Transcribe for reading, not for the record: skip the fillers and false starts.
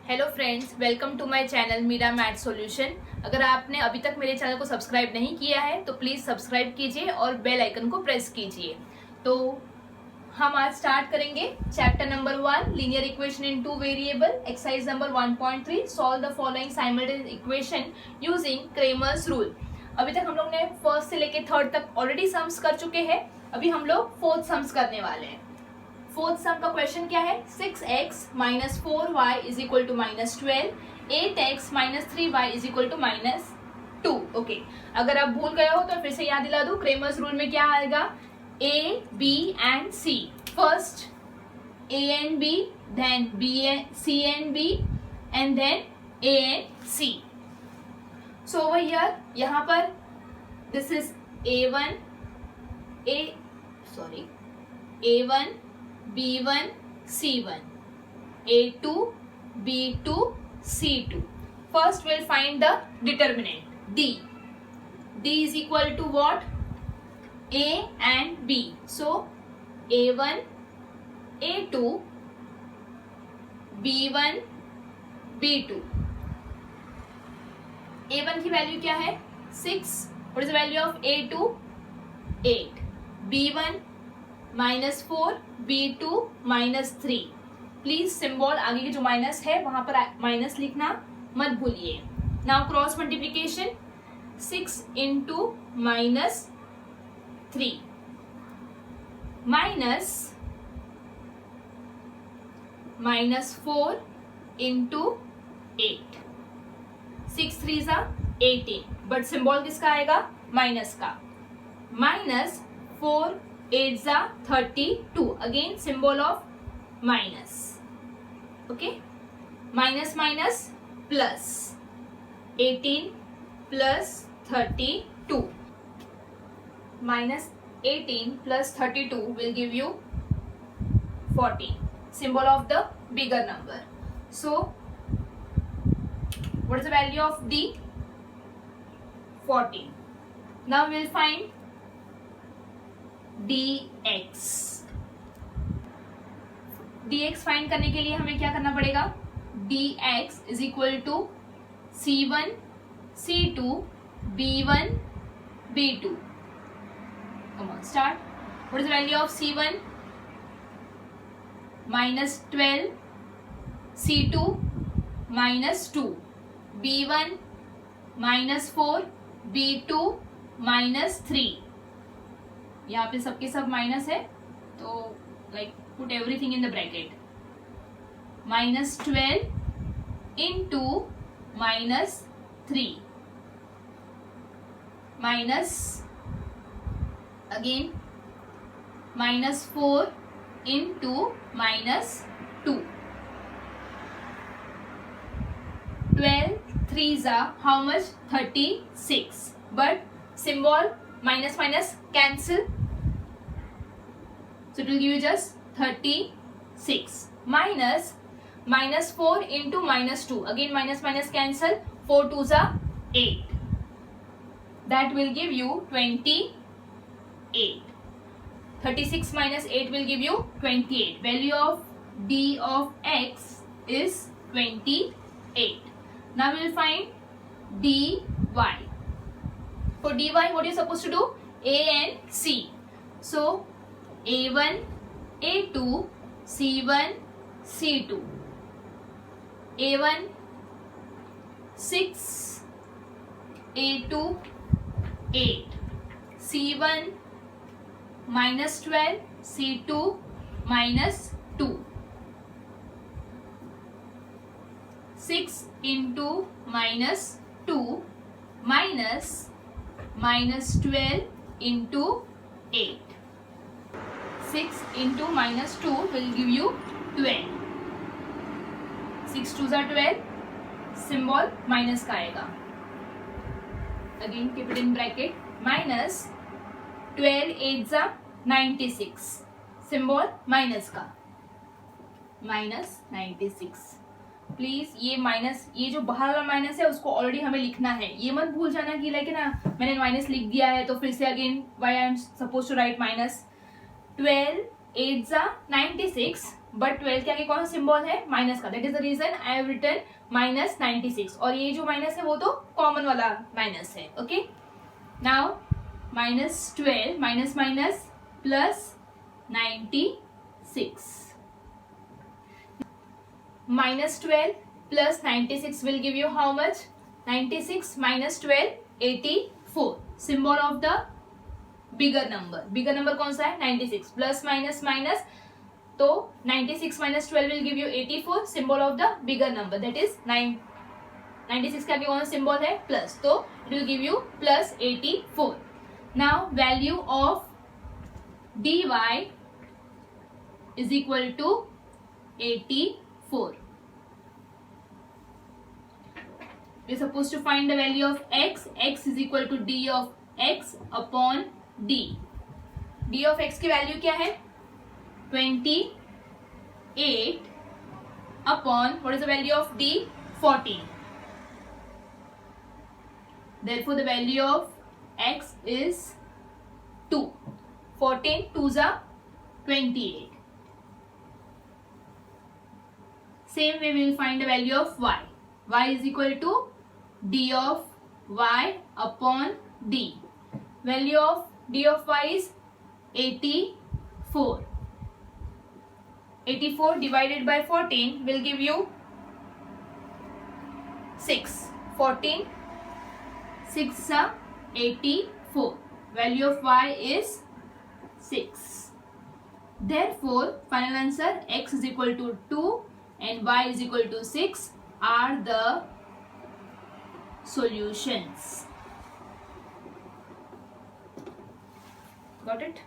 Hello friends, welcome to my channel Meera math solution. अगर आपने अभी तक मेरे चैनल को सब्सक्राइब नहीं किया है तो प्लीज़ सब्सक्राइब कीजिए और बेल आइकन को प्रेस कीजिए। तो हम आज स्टार्ट करेंगे chapter number 1 linear equation in two variable, exercise number 1.3 solve the following simultaneous equation using Cramer's rule. अभी तक हम लोग ने फर्स्ट से लेके थर्ड तक ऑलरेडी सम्स कर चुके हैं। अभी हम लोग फोर्थ सम्स करने वाले हैं। फोर्थ सम का क्वेश्चन क्या है? 6x minus 4y is equal to minus 12, 8x minus 3y is equal to minus 2। Okay, अगर आप भूल गए हो तो फिर से याद दिला दूं, क्रेमर्स रूल में क्या आएगा? A, B and C। First A and B, then B and C and B, and then A and C। So over here, यहाँ पर this is A1, A1, B1, C1, A2, B2, C2। First we'll find the determinant D. D is equal to what? A and B. So A1, A2, B1, B2। A1 की value क्या है? 6। What is the value of A2? 8। B1 -4, B2 -3। Please symbol आगे के जो minus है वहां पर minus लिखना मत भूलिए। Now cross multiplication, 6 into -3 -4 into 8। 6 3 18, but symbol किसका आएगा? माइनस का। -4 8 32, again symbol of minus. Okay, minus minus plus, 18 plus 32, -18 plus 32 will give you 14, symbol of the bigger number। So what is the value of D? 14। now we'll find dx। dx find करने के लिए हमें क्या करना पड़ेगा? dx is equal to c1 c2 b1 b2। Come on, start. What is the value of c1? -12, c2 -2, b1 -4, b2 -3। यहाँ पे सबके सब माइनस है तो like put everything in the bracket. -12 into -3 minus again -4 into -2। 12 3s are how much? 36, but symbol minus minus cancel, so it will give you just 36 minus -4 into -2, again minus minus cancel, 4 2s are 8, that will give you 28। 36 minus 8 will give you 28। value of d of x is 28। now we will find dy। for dy what you are supposed to do? A and C। so A1 A2 C1 C2। A1 6, A2 8, C1 -12, C2 -2। 6 into -2 minus -12 into 8। 6 into -2 will give you 12। 6 2s are 12, symbol minus का आएगा। Again keep it in bracket, -12 8s are 96, symbol minus का, -96। Please ये minus, ये जो बाहर वाला minus है उसको ऑलरेडी हमें लिखना है। ये मत भूल जाना कि लाइक ना मैंने माइनस लिख दिया है तो फिर से again why I am supposed to write -12 8 जा 96, बट 12 के आगे कौन सा सिंबल है, माइनस का. That is the reason I have written minus 96. और ये जो माइनस है वो तो कॉमन वाला माइनस है. Okay, now minus 12 minus minus plus 96. Minus 12 plus 96 will give you how much? 96 minus 12, 84. Symbol of the bigger number. Bigger number कौन सा है? 96. Plus minus minus, तो 96 minus 12 will give you 84. Symbol of the bigger number, that is 9. 96 का आगे कौन सा symbol है? Plus. तो it will give you plus 84. Now value of dy is equal to 84. We are supposed to find the value of x. X is equal to d of x upon d. d of x की value क्या है? 28 upon what is the value of d? 14. Therefore, the value of x is 2. 14 2s are 28. Same way we will find the value of y. Y is equal to d of y upon d. Value of d of y is 84. 84 divided by 14 will give you 6. 14 6 are 84. Value of y is 6. Therefore, final answer x is equal to 2 and y is equal to 6 are the solutions. Got it?